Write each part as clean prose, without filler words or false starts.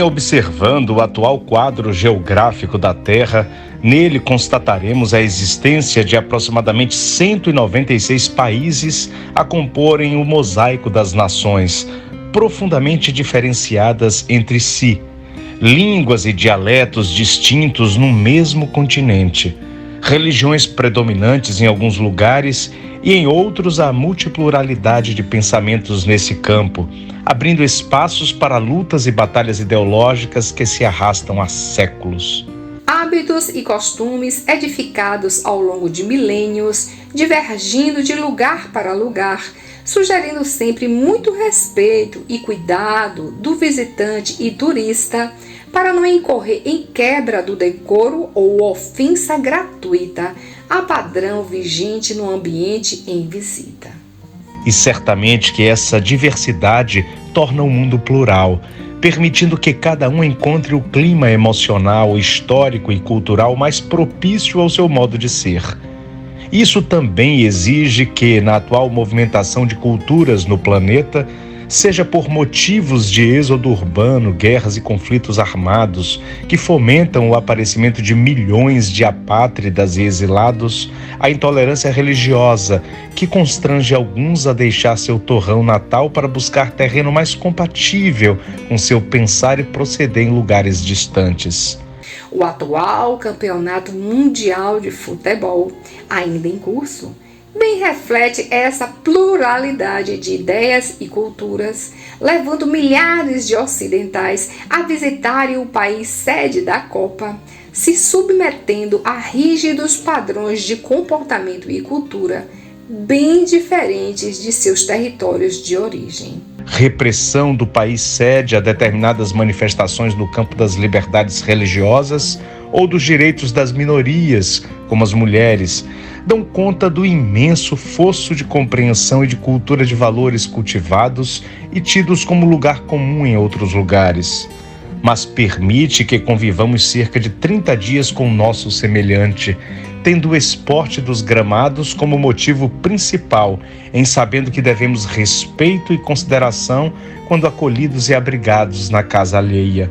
Em observando o atual quadro geográfico da Terra, nele constataremos a existência de aproximadamente 196 países a comporem o mosaico das nações, profundamente diferenciadas entre si, línguas e dialetos distintos no mesmo continente, religiões predominantes em alguns lugares e em outros a multipluralidade de pensamentos nesse campo, abrindo espaços para lutas e batalhas ideológicas que se arrastam há séculos. Hábitos e costumes edificados ao longo de milênios, divergindo de lugar para lugar, sugerindo sempre muito respeito e cuidado do visitante e turista para não incorrer em quebra do decoro ou ofensa gratuita a padrão vigente no ambiente em visita. E certamente que essa diversidade torna o mundo plural, permitindo que cada um encontre o clima emocional, histórico e cultural mais propício ao seu modo de ser. Isso também exige que, na atual movimentação de culturas no planeta, seja por motivos de êxodo urbano, guerras e conflitos armados que fomentam o aparecimento de milhões de apátridas e exilados, a intolerância religiosa que constrange alguns a deixar seu torrão natal para buscar terreno mais compatível com seu pensar e proceder em lugares distantes. O atual Campeonato Mundial de Futebol, ainda em curso, bem reflete essa pluralidade de ideias e culturas, levando milhares de ocidentais a visitarem o país sede da Copa, se submetendo a rígidos padrões de comportamento e cultura bem diferentes de seus territórios de origem. Repressão do país sede a determinadas manifestações no campo das liberdades religiosas ou dos direitos das minorias, como as mulheres, dão conta do imenso fosso de compreensão e de cultura de valores cultivados e tidos como lugar comum em outros lugares. Mas permite que convivamos cerca de 30 dias com o nosso semelhante, tendo o esporte dos gramados como motivo principal, em sabendo que devemos respeito e consideração quando acolhidos e abrigados na casa alheia.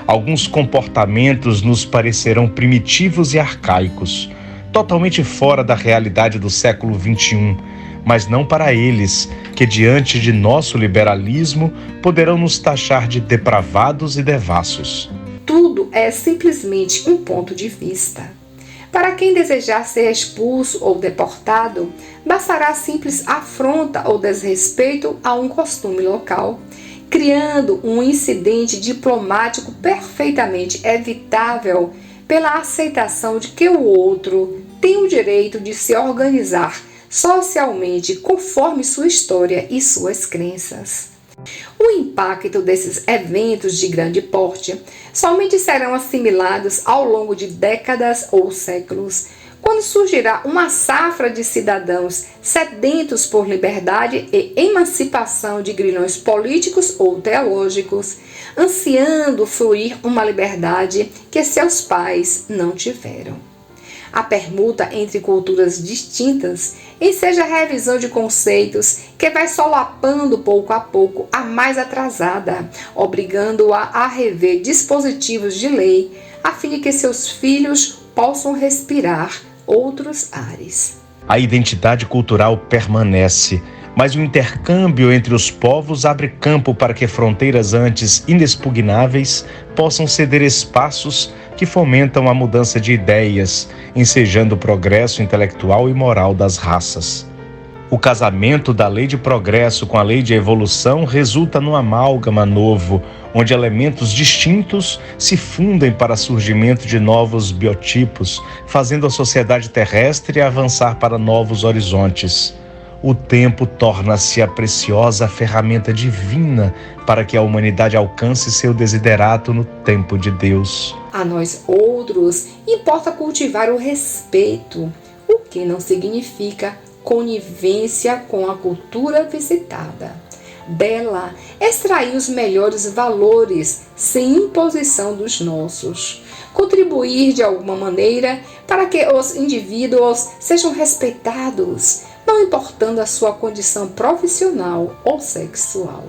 Alguns comportamentos nos parecerão primitivos e arcaicos, totalmente fora da realidade do século XXI, mas não para eles, que diante de nosso liberalismo poderão nos taxar de depravados e devassos. Tudo é simplesmente um ponto de vista. Para quem desejar ser expulso ou deportado, bastará simples afronta ou desrespeito a um costume local, criando um incidente diplomático perfeitamente evitável pela aceitação de que o outro tem o direito de se organizar socialmente conforme sua história e suas crenças. O impacto desses eventos de grande porte somente serão assimilados ao longo de décadas ou séculos, quando surgirá uma safra de cidadãos sedentos por liberdade e emancipação de grilhões políticos ou teológicos, ansiando fruir uma liberdade que seus pais não tiveram. A permuta entre culturas distintas enseja a revisão de conceitos que vai solapando pouco a pouco a mais atrasada, obrigando-a a rever dispositivos de lei a fim de que seus filhos possam respirar outros ares. A identidade cultural permanece, mas o intercâmbio entre os povos abre campo para que fronteiras antes inexpugnáveis possam ceder espaços que fomentam a mudança de ideias, ensejando o progresso intelectual e moral das raças. O casamento da lei de progresso com a lei de evolução resulta num amálgama novo, onde elementos distintos se fundem para o surgimento de novos biotipos, fazendo a sociedade terrestre avançar para novos horizontes. O tempo torna-se a preciosa ferramenta divina para que a humanidade alcance seu desiderato no tempo de Deus. A nós outros importa cultivar o respeito, o que não significa conivência com a cultura visitada. Dela, extrair os melhores valores sem imposição dos nossos. Contribuir de alguma maneira para que os indivíduos sejam respeitados, não importando a sua condição profissional ou sexual.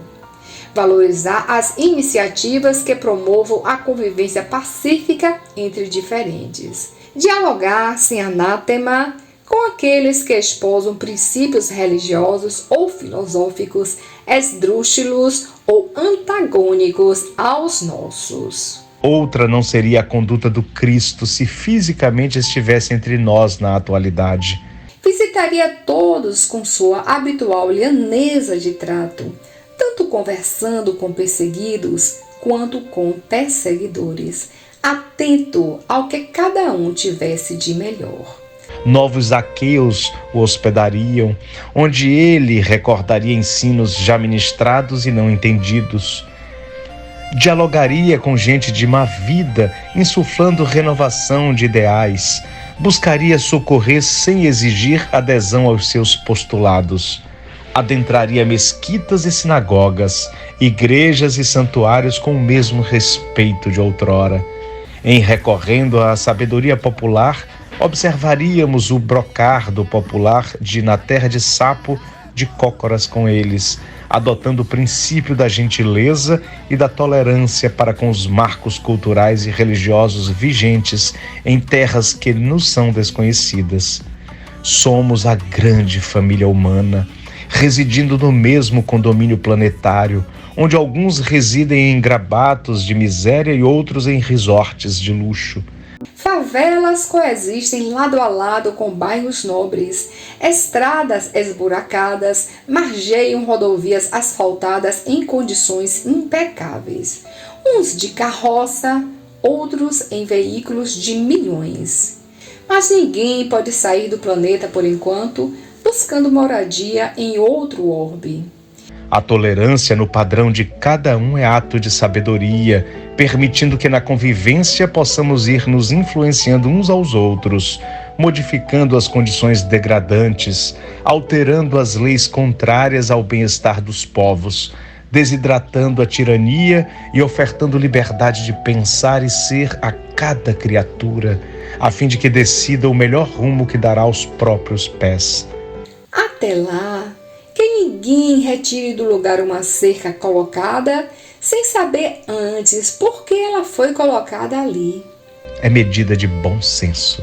Valorizar as iniciativas que promovam a convivência pacífica entre diferentes. Dialogar sem anátema com aqueles que esposam princípios religiosos ou filosóficos esdrúxulos ou antagônicos aos nossos. Outra não seria a conduta do Cristo se fisicamente estivesse entre nós na atualidade. Visitaria todos com sua habitual lhaneza de trato, tanto conversando com perseguidos quanto com perseguidores, atento ao que cada um tivesse de melhor. Novos Zaqueus o hospedariam, onde ele recordaria ensinos já ministrados e não entendidos. Dialogaria com gente de má vida, insuflando renovação de ideais. Buscaria socorrer sem exigir adesão aos seus postulados. Adentraria mesquitas e sinagogas, igrejas e santuários com o mesmo respeito de outrora. Em recorrendo à sabedoria popular, observaríamos o brocardo popular de Na Terra de Sapo de cócoras com eles, adotando o princípio da gentileza e da tolerância para com os marcos culturais e religiosos vigentes em terras que nos são desconhecidas. Somos a grande família humana, residindo no mesmo condomínio planetário, onde alguns residem em grabatos de miséria e outros em resorts de luxo. Favelas coexistem lado a lado com bairros nobres, estradas esburacadas margeiam rodovias asfaltadas em condições impecáveis, uns de carroça, outros em veículos de milhões. Mas ninguém pode sair do planeta por enquanto, buscando moradia em outro orbe. A tolerância no padrão de cada um é ato de sabedoria, permitindo que na convivência possamos ir nos influenciando uns aos outros, modificando as condições degradantes, alterando as leis contrárias ao bem-estar dos povos, desidratando a tirania e ofertando liberdade de pensar e ser a cada criatura, a fim de que decida o melhor rumo que dará aos próprios pés. Até lá, que ninguém retire do lugar uma cerca colocada sem saber antes por que ela foi colocada ali. É medida de bom senso.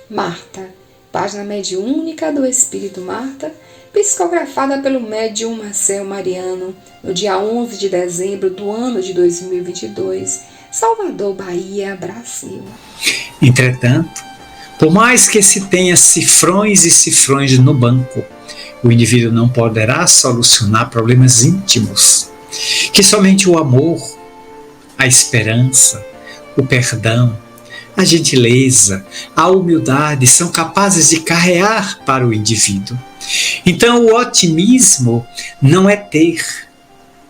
Marta, página mediúnica do Espírito Marta, psicografada pelo médium Marcel Mariano, no dia 11 de dezembro do ano de 2022, Salvador, Bahia, Brasil. Entretanto, por mais que se tenha cifrões e cifrões no banco, o indivíduo não poderá solucionar problemas íntimos, que somente o amor, a esperança, o perdão, a gentileza, a humildade são capazes de carrear para o indivíduo. Então o otimismo não é ter,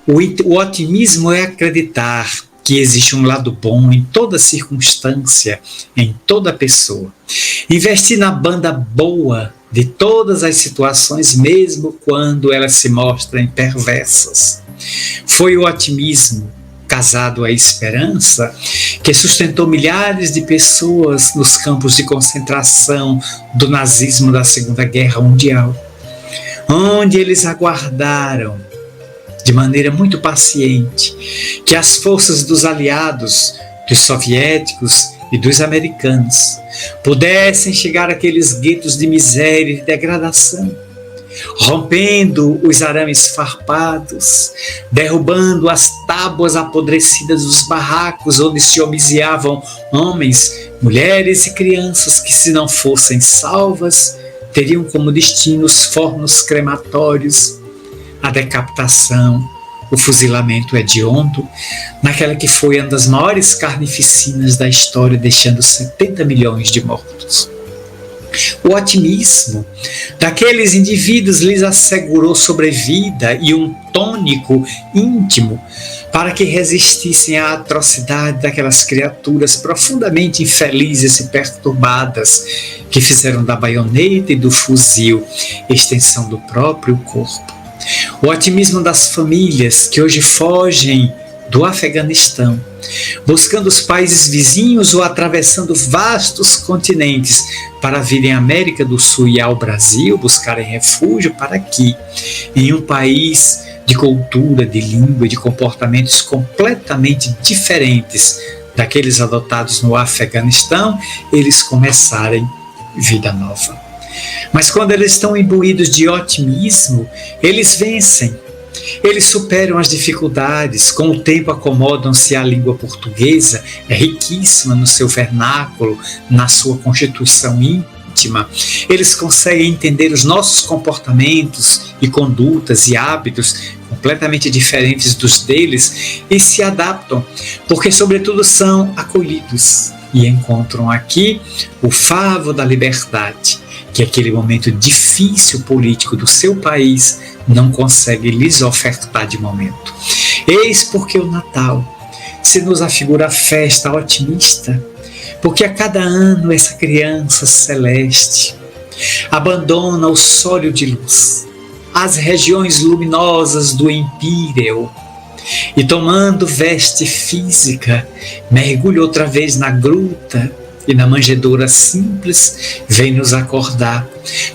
o otimismo é acreditar que existe um lado bom em toda circunstância, em toda pessoa. Investir na banda boa de todas as situações, mesmo quando elas se mostrem perversas. Foi o otimismo, casado à esperança, que sustentou milhares de pessoas nos campos de concentração do nazismo da Segunda Guerra Mundial, onde eles aguardaram, de maneira muito paciente, que as forças dos aliados, dos soviéticos e dos americanos, pudessem chegar àqueles guetos de miséria e degradação, rompendo os arames farpados, derrubando as tábuas apodrecidas dos barracos onde se homiziavam homens, mulheres e crianças que, se não fossem salvas, teriam como destino os fornos crematórios, a decapitação, o fuzilamento hediondo, naquela que foi uma das maiores carnificinas da história, deixando 70 milhões de mortos. O otimismo daqueles indivíduos lhes assegurou sobrevida e um tônico íntimo para que resistissem à atrocidade daquelas criaturas profundamente infelizes e perturbadas que fizeram da baioneta e do fuzil extensão do próprio corpo. O otimismo das famílias que hoje fogem do Afeganistão, buscando os países vizinhos ou atravessando vastos continentes para virem à América do Sul e ao Brasil, buscarem refúgio para que, em um país de cultura, de língua, de comportamentos completamente diferentes daqueles adotados no Afeganistão, eles começarem vida nova. Mas quando eles estão imbuídos de otimismo, eles vencem. Eles superam as dificuldades, com o tempo acomodam-se à língua portuguesa, é riquíssima no seu vernáculo, na sua constituição íntima. Eles conseguem entender os nossos comportamentos e condutas e hábitos completamente diferentes dos deles e se adaptam, porque sobretudo são acolhidos e encontram aqui o favo da liberdade, que aquele momento difícil político do seu país não consegue lhes ofertar de momento. Eis porque o Natal se nos afigura a festa otimista, porque a cada ano essa criança celeste abandona o sólio de luz, as regiões luminosas do empíreo, e tomando veste física, mergulha outra vez na gruta e na manjedoura simples, vem nos acordar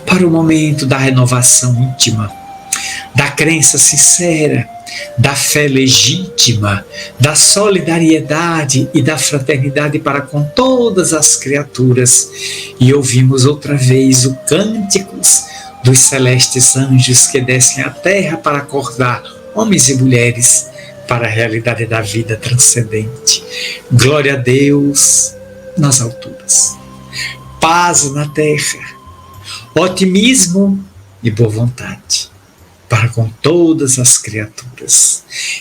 para o momento da renovação íntima, da crença sincera, da fé legítima, da solidariedade e da fraternidade para com todas as criaturas. E ouvimos outra vez o cânticos dos celestes anjos que descem à terra para acordar homens e mulheres para a realidade da vida transcendente. Glória a Deus nas alturas, paz na terra, otimismo e boa vontade para com todas as criaturas.